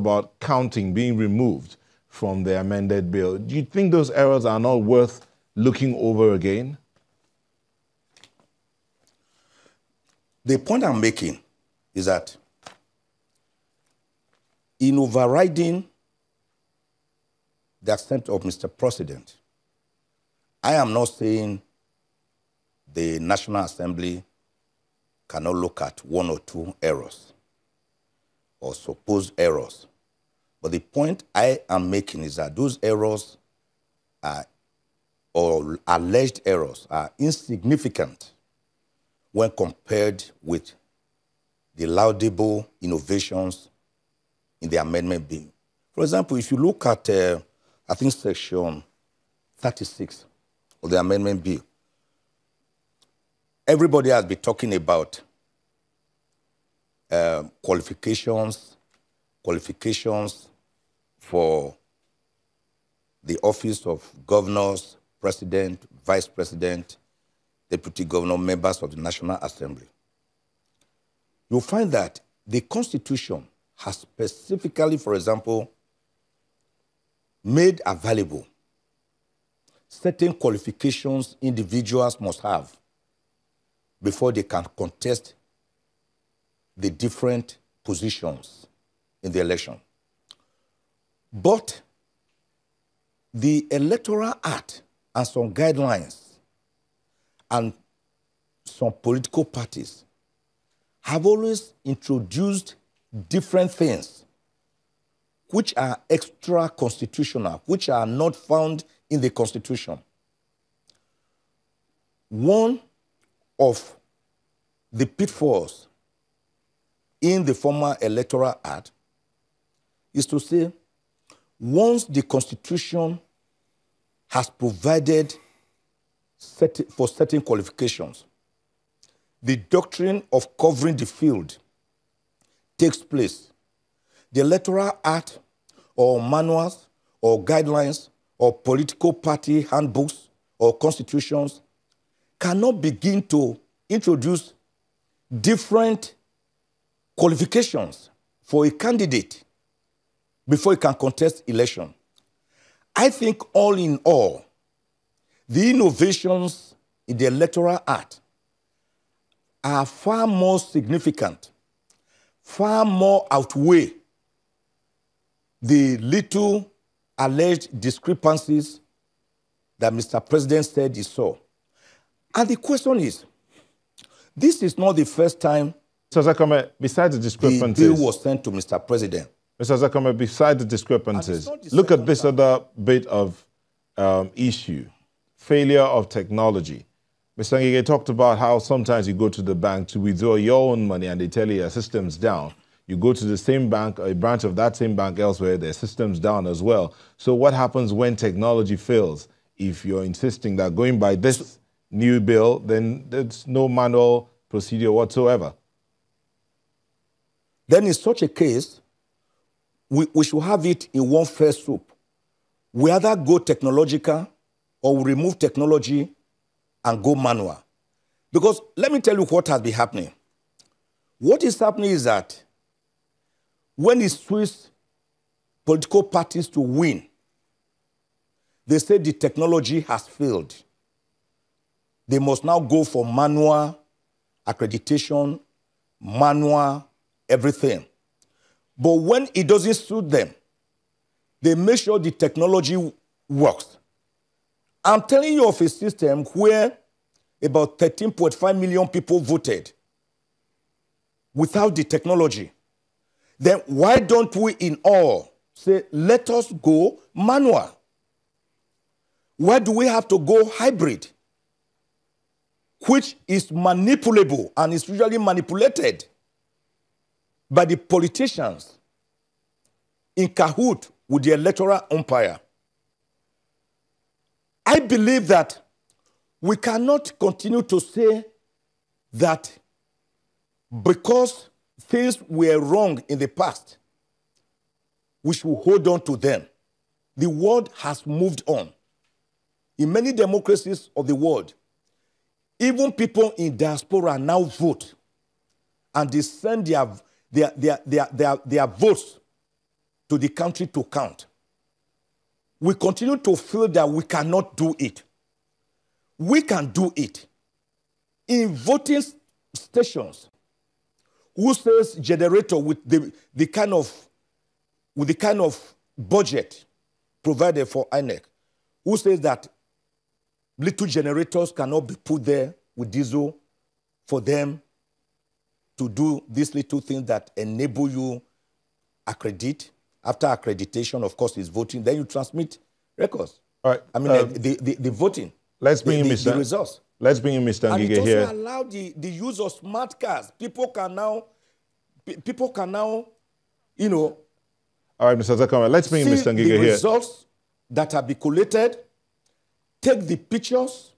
about counting being removed from the amended bill. Do you think those errors are not worth looking over again? The point I'm making is that in overriding the assent of Mr. President, I am not saying the National Assembly cannot look at one or two errors or supposed errors. But the point I am making is that those errors or alleged errors are insignificant when compared with the laudable innovations in the amendment bill. For example, if you look at, I think, section 36 of the amendment bill, everybody has been talking about qualifications for the office of governors, president, vice president, deputy governor, members of the National Assembly. You'll find that the Constitution has specifically, for example, made available certain qualifications individuals must have before they can contest the different positions in the election. But the Electoral Act and some guidelines and some political parties have always introduced different things which are extra-constitutional, which are not found in the Constitution. One of the pitfalls in the former Electoral Act is to say, once the Constitution has provided for certain qualifications, the doctrine of covering the field takes place. The Electoral Act or manuals or guidelines or political party handbooks or constitutions cannot begin to introduce different qualifications for a candidate before he can contest election. I think all in all, the innovations in the Electoral Act are far more significant, far more outweigh the little alleged discrepancies that Mr. President said he saw. And the question is, this is not the first time Mr. Ozekhome, besides the discrepancies, the bill was sent to Mr. President. Mr. Ozekhome, besides the discrepancies, look at this other bit of issue, failure of technology. Mr. Ngige talked about how sometimes you go to the bank to withdraw your own money and they tell you your system's down. You go to the same bank, a branch of that same bank elsewhere, their system's down as well. So what happens when technology fails? If you're insisting that going by this new bill, then there's no manual procedure whatsoever. Then in such a case, we should have it in one fell swoop. We either go technological or we remove technology and go manual. Because let me tell you what has been happening. What is happening is that when it suits political parties to win, they say the technology has failed. They must now go for manual accreditation, manual everything. But when it doesn't suit them, they make sure the technology works. I'm telling you of a system where about 13.5 million people voted without the technology. Then why don't we in all say, let us go manual? Why do we have to go hybrid, which is manipulable and is usually manipulated by the politicians in cahoot with the electoral umpire? I believe that we cannot continue to say that because things were wrong in the past, we should hold on to them. The world has moved on. In many democracies of the world, even people in diaspora now vote, and they send their votes to the country to count. We continue to feel that we cannot do it. We can do it. In voting stations, who says generator with the kind of budget provided for INEC, who says that little generators cannot be put there with diesel for them to do these little things that enable you accredit. After accreditation, of course, is voting. Then you transmit records. All right. I mean, the voting. Let's bring in the results. Let's bring in Mr. And Ngige it also here. allow the use of smart cards. People can now, you know. All right, Mr. Ozekhome, let's bring in Mr. Ngige here. The results that have been collated, take the pictures,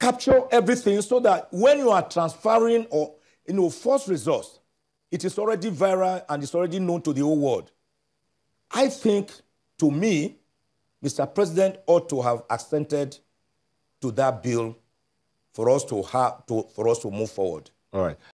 capture everything so that when you are transferring or, false results, it is already viral and it's already known to the whole world. I think, to me, Mr. President ought to have assented to that bill for us to move forward. All right.